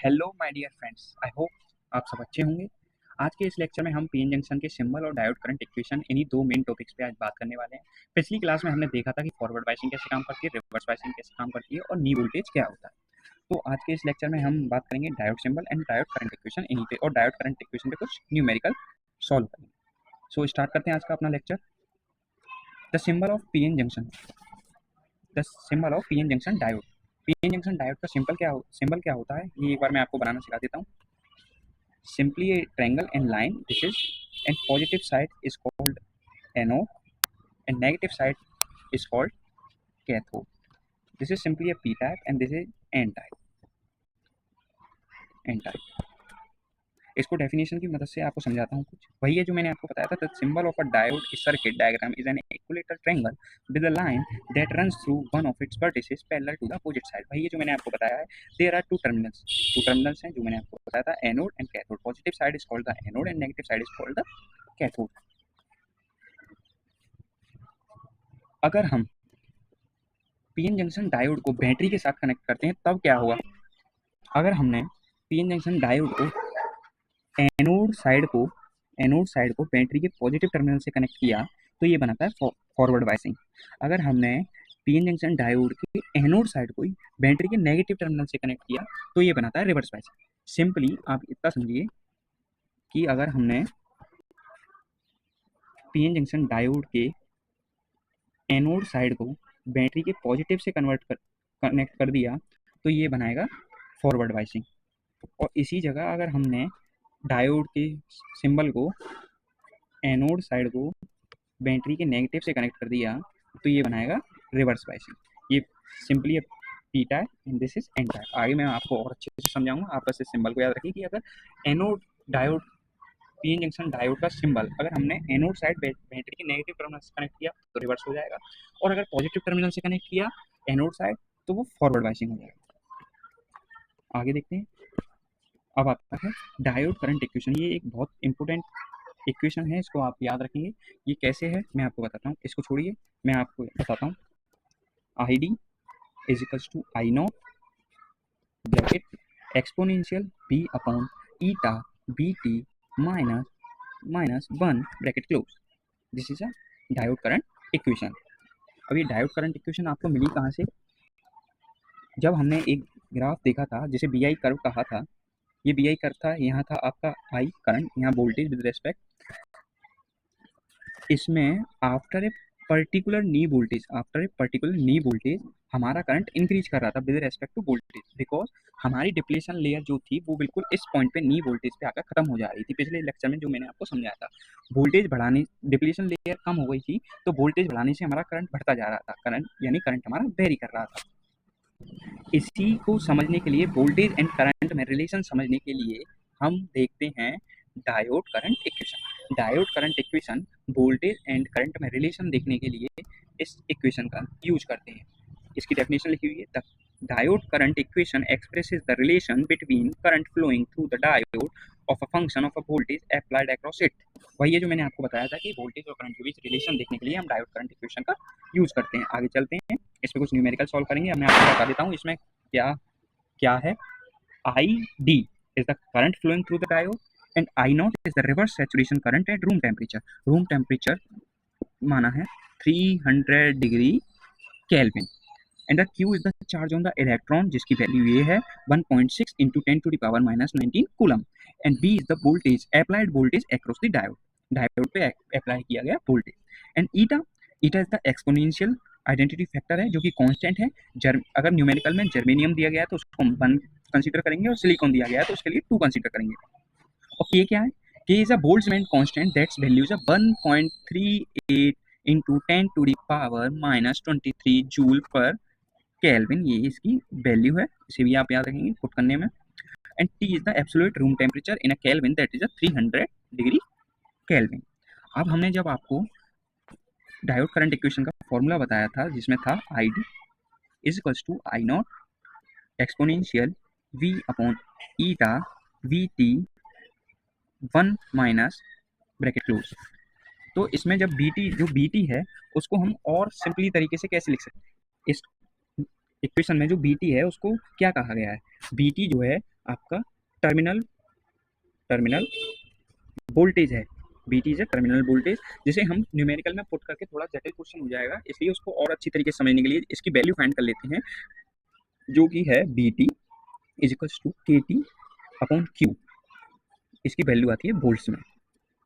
Hello my dear friends, I hope आप सब अच्छे होंगे। आज के इस लेक्चर में हम पीएन जंक्शन के सिंबल और डायोड करंट इक्वेशन इन्हीं दो मेन टॉपिक्स पे आज बात करने वाले हैं। पिछली क्लास में हमने देखा था कि फॉरवर्ड बायसिंग कैसे काम करती है, रिवर्स बायसिंग कैसे काम करती है और नी वोल्टेज क्या होता है। तो आज के इस लेक्चर में हम बात करेंगे diode symbol and diode current equation इन्हीं पे, और डायोड करंट इक्वेशन पे कुछ न्यूमेरिकल सॉल्व करेंगे। सो स्टार्ट करते हैं आज का अपना lecture. The symbol of PN junction, the symbol of PN junction diode. PN junction diode का सिंबल क्या होता है, ये एक बार मैं आपको बनाना सिखा देता हूँ। Simply a triangle and line. This is, and positive side is called anode and negative side is called cathode. This is simply a p type and this is n type. इसको डेफिनेशन की मदद से आपको समझाता हूँ कुछ। वही है जो मैंने आपको बताया था। The symbol of a diode circuit diagram is an equilateral triangle with a line that runs through one of its vertices parallel to the opposite side. वही है जो मैंने आपको बताया है। देयर आर टू टर्मिनल्स हैं जो मैंने आपको बताया था, anode and cathode. Positive side is called the anode and negative side is called the cathode. अगर हम पीएन जंक्शन डायोड को बैटरी के साथ कनेक्ट करते हैं तब क्या होगा। अगर हमने पीएन जंक्शन डायोड को एनोड साइड को बैटरी के पॉजिटिव टर्मिनल से कनेक्ट किया तो ये बनाता है फॉरवर्ड बायसिंग। अगर हमने पीएन जंक्शन डायोड के एनोड साइड को बैटरी के नेगेटिव टर्मिनल से कनेक्ट किया तो ये बनाता है रिवर्स बायसिंग। सिंपली आप इतना समझिए कि अगर हमने पीएन जंक्शन डायोड के एनोड साइड को बैटरी के पॉजिटिव से कनेक्ट कर दिया तो ये बनाएगा फॉरवर्ड बायसिंग। और इसी जगह अगर हमने डायोड के सिंबल को एनोड साइड को बैटरी के नेगेटिव से कनेक्ट कर दिया तो ये बनाएगा रिवर्स बायसिंग। ये simply P type and this is an type. आगे मैं आपको और अच्छे से समझाऊंगा। आप बस इस सिंबल को याद रखिए कि अगर anode diode PN junction diode का सिंबल अगर हमने एनोड साइड बैटरी के नेगेटिव टर्मिनल से कनेक्ट किया तो रिवर्स हो जाएगा, और अगर पॉजिटिव टर्मिनल से कनेक्ट किया एनोड साइड तो वो फॉरवर्ड बायसिंग हो जाएगा। आगे देखते हैं। अब आता है डायोड करंट इक्वेशन। ये एक बहुत इंपॉर्टेंट इक्वेशन है, इसको आप याद रखेंगे। ये कैसे है मैं आपको बताता हूँ। इसको छोड़िए, मैं आपको बताता हूँ। I D is equals to I not bracket exponential B upon eta B T minus 1 bracket close. This is a diode current equation. अब ये डायोड करंट इक्वेशन आपको मिली कहाँ से। जब हमने एक ग्राफ देखा था जिसे बी आई कर्व कहा था, ये बी आई कर्व था, यहाँ था आपका आई करंट, यहाँ वोल्टेज विद रेस्पेक्ट, इसमें after a particular knee voltage हमारा करंट इंक्रीज कर रहा था with respect to voltage, because हमारी डिप्लेशन लेयर जो थी वो बिल्कुल इस पॉइंट पे नी वोल्टेज पे आकर खत्म हो जा रही थी। पिछले लेक्चर में जो मैंने आपको समझाया था, वोल्टेज बढ़ाने डिप्लेशन लेयर कम हो गई थी तो वोल्टेज बढ़ाने से हमारा करंट बढ़ता जा रहा था। करंट हमारा वेरी कर रहा था। इसी को समझने के लिए, वोल्टेज एंड करंट में रिलेशन समझने के लिए हम देखते हैं diode current equation. Diode current equation voltage and current में रिलेशन देखने के लिए इस इक्वेशन का यूज करते हैं। इसकी डेफिनेशन लिखी हुई है। The diode current equation expresses the relation between current flowing through the diode of a function of a voltage applied across it. वही है जो मैंने आपको बताया था कि वोल्टेज और करंट के बीच रिलेशन देखने के लिए हम डायोड करंट इक्वेशन का यूज करते हैं। आगे चलते हैं, इसमें कुछ न्यूमेरिकल सॉल्व करेंगे। अब मैं आपको बता देता हूँ इसमें क्या क्या है। I D is the current flowing through the diode and I naught is the reverse saturation current at room temperature. Room temperature माना है 300 degree kelvin. And the Q is the charge on the electron जिसकी value ये है 1.6 into 10⁻⁻19 coulomb. And B is the voltage applied voltage across the diode. Diode पे apply किया गया वोल्टेज। And eta is the exponential identity factor है जो कि कांस्टेंट है। अगर न्यूमेरिकल में जर्मेनियम दिया गया है तो उसको 1 कंसीडर करेंगे, और सिलिकॉन दिया गया है तो उसके लिए 2 कंसीडर करेंगे। और के क्या है, के is a Boltzmann constant that's value is 1.38 into 10⁻⁻23 joule पर केल्विन। ये इसकी वैल्यू है, इसे भी आप याद रखेंगे पुट करने में। And T is the absolute room temperature in a kelvin that is 300 degree kelvin. अब हमने जब आपको डायोड करंट इक्वेशन का फॉर्मूला बताया था जिसमें था I D is equals to I naught exponential V upon eta V T 1 minus bracket close. तो इसमें जब बी टी है उसको हम और सिंपली तरीके से कैसे लिख सकते हैं। इस इक्वेशन में जो बी टी है उसको क्या कहा गया है, बी टी जो है आपका टर्मिनल टर्मिनल वोल्टेज है। बीटी इज टर्मिनल वोल्टेज, जिसे हम न्यूमेरिकल में पुट करके थोड़ा जटिल क्वेश्चन हो जाएगा, इसलिए उसको और अच्छी तरीके से समझने के लिए इसकी वैल्यू फाइंड कर लेते हैं, जो कि है बीटी इज इक्वल्स टू के टी अपॉन क्यू। इसकी वैल्यू आती है वोल्ट्स में,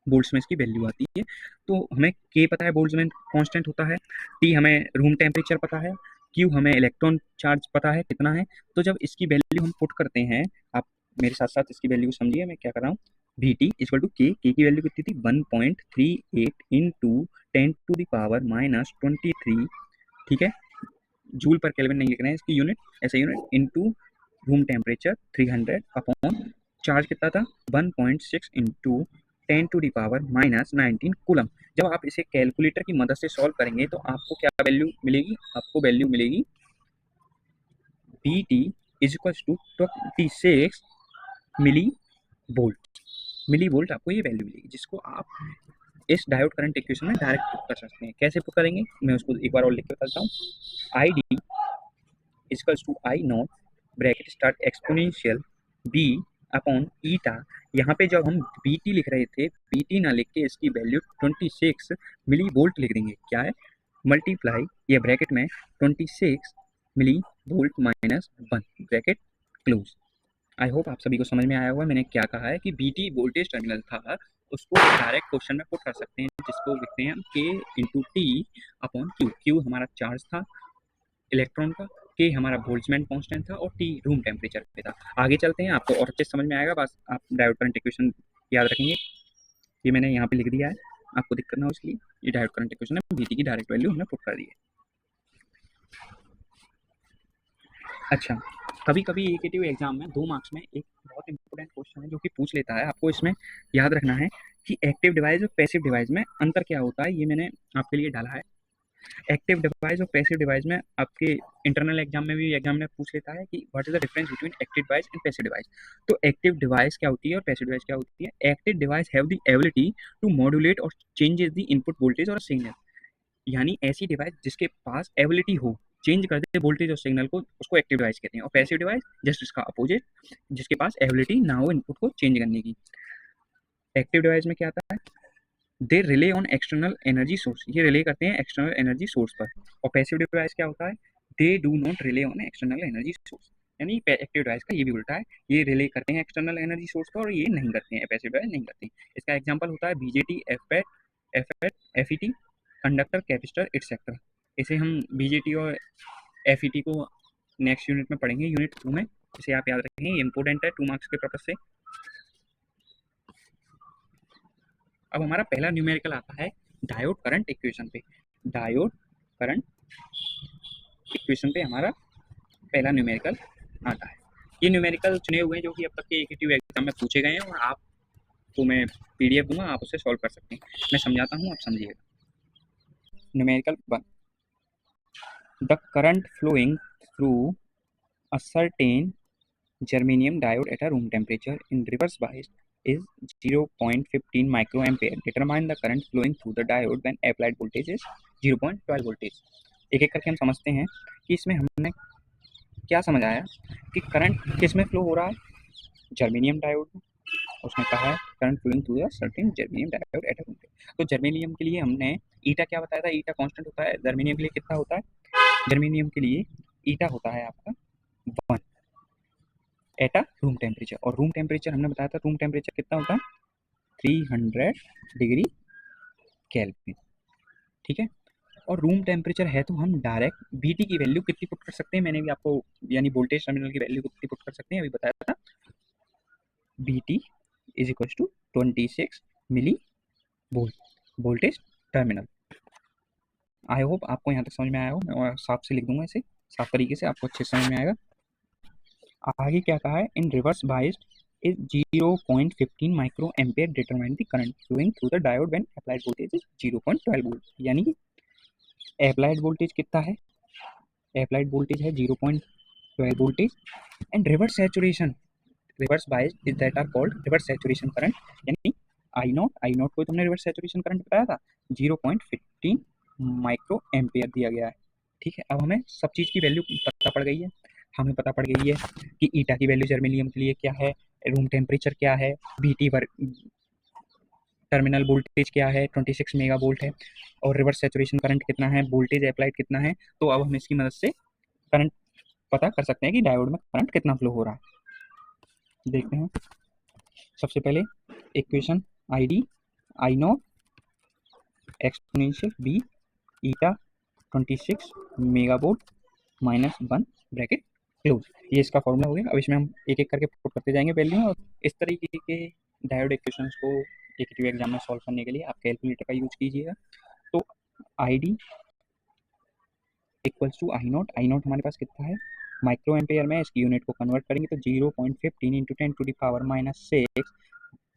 वोल्ट्स में इसकी वैल्यू आती है। तो हमें के पता है वोल्ट्स में कांस्टेंट होता है, टी हमें रूम टेम्परेचर पता है, क्यू हमें इलेक्ट्रॉन चार्ज पता है कितना है। तो जब इसकी वैल्यू हम पुट करते हैं, आप मेरे साथ साथ इसकी वैल्यू समझिए मैं क्या कर रहा हूँ। वी टी इक्वल टू के की वैल्यू कितनी थी 1.38 इंटू 10⁻⁻23, ठीक है। जूल पर केल्विन नहीं लिख रहे हैं इसकी यूनिट, ऐसे unit into room temperature 300 upon charge कितना था 1.6 इंटू 10⁻⁻19 कूलम। जब आप इसे कैलकुलेटर की मदद से सॉल्व करेंगे तो आपको क्या वैल्यू मिलेगी, आपको वैल्यू मिलेगी B T is equal to 26 millivolt. Millivolt आपको ये वैल्यू मिलेगी, जिसको आप इस डायोड करंट इक्वेशन में डायरेक्ट पुट कर सकते हैं। कैसे पुट करेंगे मैं उसको एक बार और लिख के बताता हूँ। I D equals to I not bracket start exponential B upon eta. यहाँ पे जब हम बी टी लिख रहे थे, बी टी ना लिख के इसकी वैल्यू 26 मिली वोल्ट लिख देंगे। क्या है, मल्टीप्लाई ये ब्रैकेट में 26 millivolt minus 1 bracket close. I hope आप सभी को समझ में आया हुआ मैंने क्या कहा है कि बी टी वोल्टेज टर्मिनल था, उसको डायरेक्ट क्वेश्चन में पुट कर सकते हैं, जिसको लिखते हैं हम के into T upon Q. Q हमारा चार्ज था इलेक्ट्रॉन का, के हमारा बोल्ट्जमैन कांस्टेंट था और टी रूम टेम्परेचर पे था। आगे चलते हैं, आपको और अच्छे समझ में आएगा। बस आप डायोड करंट इक्वेशन याद रखेंगे, ये मैंने यहाँ पे लिख दिया है, आपको दिक्कत ना हो इसलिए। ये डायोड करंट इक्वेशन है, बीटी की डायरेक्ट वैल्यू हमने पुट कर दी है। अच्छा, कभी कभी एकेटिव एग्जाम में 2 मार्क्स में एक बहुत इंपॉर्टेंट क्वेश्चन है जो कि पूछ लेता है, आपको इसमें याद रखना है कि एक्टिव डिवाइस और पैसिव डिवाइस में अंतर क्या होता है। ये मैंने आपके लिए डाला है। एक्टिव डिवाइस और पैसिव डिवाइस में आपके इंटरनल एग्जाम में भी एग्जाम में पूछ लेता है कि what is the difference between active device and passive device. तो एक्टिव डिवाइस क्या होती है और पैसिव डिवाइस क्या होती है। Active device have the ability to modulate और चेंजेस द इनपुट वोल्टेज और सिग्नल, यानी ऐसी डिवाइस जिसके पास एबिलिटी हो चेंज कर दे वोल्टेज और सिग्नल को, उसको एक्टिव डिवाइस कहते हैं। और पैसिव डिवाइस जस्ट इसका अपोजिट, जिसके पास एबिलिटी ना हो इनपुट को चेंज करने की। एक्टिव डिवाइस में क्या आता है, they rely on external energy source, ये रिले करते हैं एक्सटर्नल एनर्जी सोर्स पर। और पैसिव डिवाइस क्या होता है, they do not relay on external energy source, यानी एक्टिव डिवाइस का ये भी उल्टा है, ये रिले करते हैं एक्सटर्नल एनर्जी सोर्स पर और ये नहीं करते हैं, पैसिव डिवाइस नहीं करते हैं। इसका एग्जांपल होता है BJT, FET, FET, conductor, capacitor, etcetera. इसे हम बीजेटी और एफईटी को नेक्स्ट यूनिट में पढ़ेंगे, यूनिट 2 में। इसे आप याद रखेंगे, ये इंपॉर्टेंट है 2 मार्क्स के पर्पज से। अब हमारा पहला न्यूमेरिकल आता है डायोड करंट इक्वेशन पे। डायोड करंट इक्वेशन पे हमारा पहला न्यूमेरिकल आता है। ये न्यूमेरिकल चुने हुए हैं जो कि अब तक के एकेटिव एग्जाम में पूछे गए हैं, और आपको मैं पीडीएफ दूंगा, आप उसे सॉल्व कर सकते हैं। मैं समझाता हूँ, आप समझिएगा। Numerical 1, the current flowing through a certain germanium diode at a room temperature in reverse bias is 0.15 microampere. Determine the current flowing through the diode when applied voltage is 0.12 voltage. एक एक करके हम समझते हैं कि इसमें हमने क्या समझ आया कि करंट किस में फ्लो हो रहा है, जर्मेनियम डायोड में। उसने कहा है current flowing through the certain germanium diode at a room temperature. तो जर्मेनियम के लिए हमने ईटा क्या बताया था, ईटा कांस्टेंट होता है। जर्मेनियम के लिए कितना होता है, जर्मेनियम के लिए ईटा होता है आपका 1 एट अ रूम टेम्परेचर। और रूम टेम्परेचर हमने बताया था, रूम टेम्परेचर कितना होता है 300 डिग्री केल्विन, ठीक है। और रूम टेम्परेचर है तो हम डायरेक्ट बीटी की वैल्यू कितनी पुट कर सकते हैं, मैंने भी आपको यानी वोल्टेज टर्मिनल की वैल्यू कितनी पुट कर सकते हैं अभी बताया था। BT is equal to 26 millivolt voltage terminal. I hope आपको यहाँ तक समझ में आया हो, मैं साफ से लिख दूंगा इसे, साफ तरीके से आपको अच्छे समझ में आएगा। आगे क्या कहा है, in reverse biased is 0.15 micro ampere determine the current flowing through the diode when applied voltage is 0.12 volt. यानी कि अप्लाइड वोल्टेज कितना है, अप्लाइड वोल्टेज है 0.12 voltage and reverse saturation, reverse biased is that are called reverse saturation current. यानी I not को तुमने reverse saturation current बताया था 0.15 माइक्रो एम्पेयर दिया गया है, ठीक है। अब हमें सब चीज़ की वैल्यू पता पड़ गई है। हमें पता पड़ गई है कि ईटा की वैल्यू जर्मेनियम के लिए क्या है, रूम टेम्परेचर क्या है, बीटी टर्मिनल वोल्टेज क्या है, 26 मेगा वोल्ट है, और रिवर्स सैचुरेशन करंट कितना है, वोल्टेज अप्लाइड कितना है। तो अब हम इसकी मदद से करंट पता कर सकते हैं कि डायोड में करंट कितना फ्लो हो रहा है। देखते हैं। सबसे पहले equation I D I naught exponential B eta 26 mega volt minus 1 bracket close, ये इसका फॉर्मूला हो गया। अब इसमें हम एक एक करके पुट करते जाएंगे वैल्यू, और इस तरीके के डायोड इक्वेशंस को एक एग्जाम में सॉल्व करने के लिए आप कैलकुलेटर का यूज कीजिएगा। तो I D equals to I naught हमारे पास कितना है, माइक्रो एम्पेयर में, इसकी यूनिट को कन्वर्ट करेंगे तो 0.15 into 10⁻⁻⁶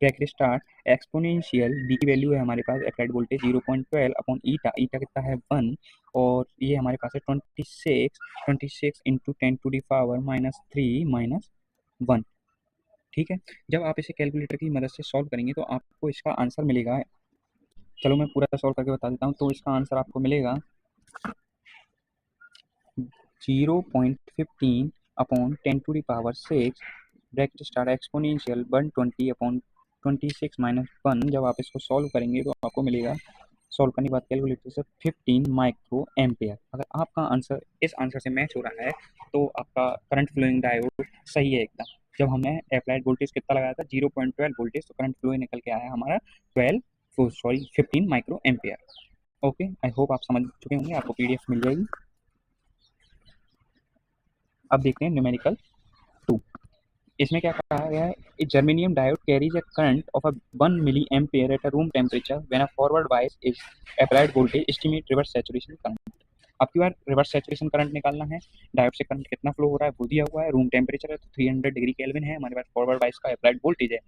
bracket start exponential B की वैल्यू है हमारे पास applied voltage 0.12 upon eta, eta कितना है 1, और ये हमारे पास है 26 इंटू 10⁻³ - 1। ठीक है। जब आप इसे कैलकुलेटर की मदद से सॉल्व करेंगे तो आपको इसका आंसर मिलेगा, चलो मैं पूरा सॉल्व करके बता देता हूँ। तो इसका आंसर आपको मिलेगा 0.15 upon 10⁻⁶ bracket start exponential 120 upon 26 minus 1। जब आप इसको सॉल्व करेंगे तो आपको मिलेगा, सॉल्व करने के बाद कैलकुलेटर से 15 माइक्रो एम्पेयर। अगर आपका आंसर इस आंसर से मैच हो रहा है तो आपका करंट फ्लोइंग डायोड सही है एकदम। जब हमने अप्लाइड वोल्टेज कितना लगाया था 0.12 वोल्टेज, तो करंट फ्लो निकल के आया हमारा 15 माइक्रो एम्पेयर। ओके, आई होप आप समझ चुके होंगे, आपको पीडीएफ मिल जाएगी। अब देखते हैं न्यूमेरिकल 2। इसमें क्या कहा गया है, a germanium diode carries a current of 1 milli ampere at a room temperature when a forward bias is applied voltage estimate reverse saturation current. अब की बार रिवर्स सैचुरेशन करंट निकालना है, डायोड से करंट कितना फ्लो हो रहा है वो दिया हुआ है, रूम टेम्परेचर है तो 300 डिग्री केल्विन है, हमारे पास फॉरवर्ड बायस का अप्लाइड वोल्टेज है,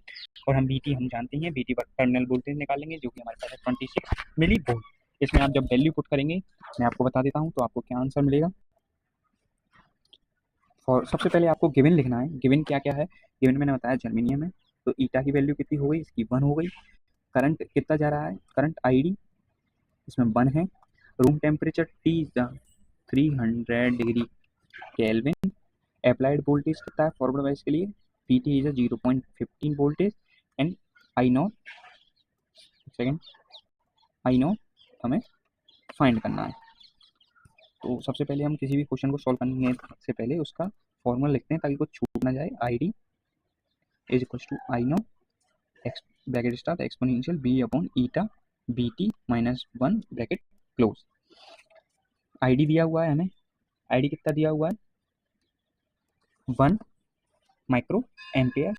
और हम बीटी हम जानते हैं, बीटी पर टर्मिनल वोल्टेज निकालेंगे जो कि हमारे पास है 26 मिली वोल्ट। इसमें आप जब वैल्यू पुट करेंगे, मैं आपको बता देता हूँ तो आपको क्या आंसर मिलेगा। और सबसे पहले आपको गिवन लिखना है। गिवन क्या क्या है, गिवन मैंने बताया जर्मेनियम है, तो ईटा की वैल्यू कितनी हो गई, इसकी 1 हो गई। करंट कितना जा रहा है, करंट आईडी इसमें 1 है। Room temperature T is the 300 degree kelvin. Applied voltage कितना है फॉरवर्ड वाइज के लिए, P T is 0.15 voltage, and I not, second, I not हमें फाइंड करना है। तो सबसे पहले हम किसी भी क्वेश्चन को सॉल्व करने से पहले उसका फॉर्मूला लिखते हैं ताकि कुछ छूट ना जाए। I D is equal to I naught X bracket start exponential B upon eta B T minus 1 bracket close. I D दिया हुआ है हमें, आई डी कितना दिया हुआ है 1 माइक्रो एम्पेयर,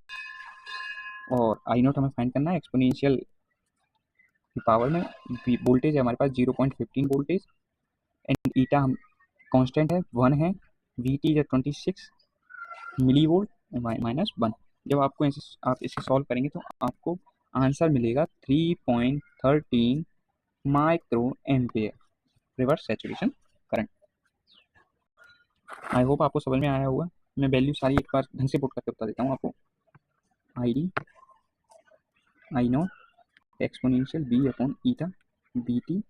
और आई नॉट हमें फाइंड करना है एक्सपोनेंशियल की पावर में, वोल्टेज है हमारे पास 0.15 वोल्टेज, एंड ईटा हम कांस्टेंट है 1 है, V T is 26 millivolt minus 1। जब आपको ऐसे आप इसे सॉल्व करेंगे तो आपको आंसर मिलेगा 3.13 micro ampere reverse saturation current. आई होप आपको समझ में आया होगा। मैं वैल्यू सारी एक बार ढंग से पुट करके बता देता हूँ आपको। I D I naught exponential B upon eta B T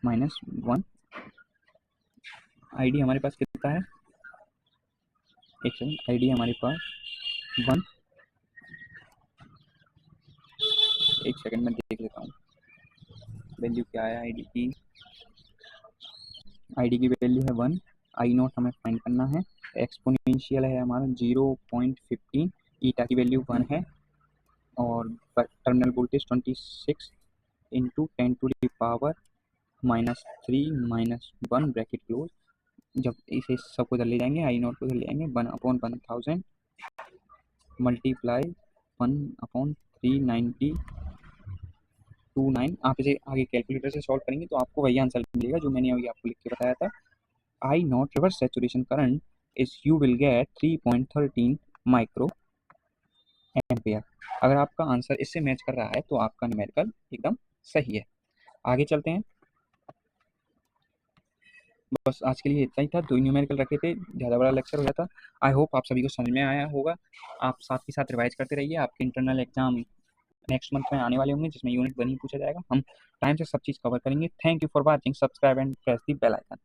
minus 1। I D हमारे पास कितना है, एक सेकेंड, आई डी हमारे पास 1, एक सेकेंड में देख लेता हूँ वैल्यू क्या है। आई डी की वैल्यू है 1, आई नॉट हमें फाइंड करना है, एक्सपोनेंशियल है हमारा 0.15, ईटा की वैल्यू 1 है, और terminal voltage 26 into 10⁻⁻³ bracket close. जब इसे सबको इधर ले जाएंगे, आई नॉट को इधर ले जाएंगे, 1/1000 मल्टीप्लाई 1/39029। आप इसे आगे कैलकुलेटर से सॉल्व करेंगे तो आपको वही आंसर मिलेगा जो मैंने अभी आपको लिख के बताया था। I not reverse saturation current is you will get 3.13 micro ampere. अगर आपका आंसर इससे मैच कर रहा है तो आपका न्यूमेरिकल एकदम सही है। आगे चलते हैं। बस आज के लिए इतना ही था, 2 न्यूमेरिकल रखे थे, ज़्यादा बड़ा लेक्चर हो जाता। आई होप आप सभी को समझ में आया होगा। आप साथ ही साथ रिवाइज करते रहिए, आपके इंटरनल एग्जाम नेक्स्ट मंथ में आने वाले होंगे जिसमें यूनिट 1 ही पूछा जाएगा। हम टाइम से सब चीज़ कवर करेंगे। Thank you for watching, subscribe and press the bell icon.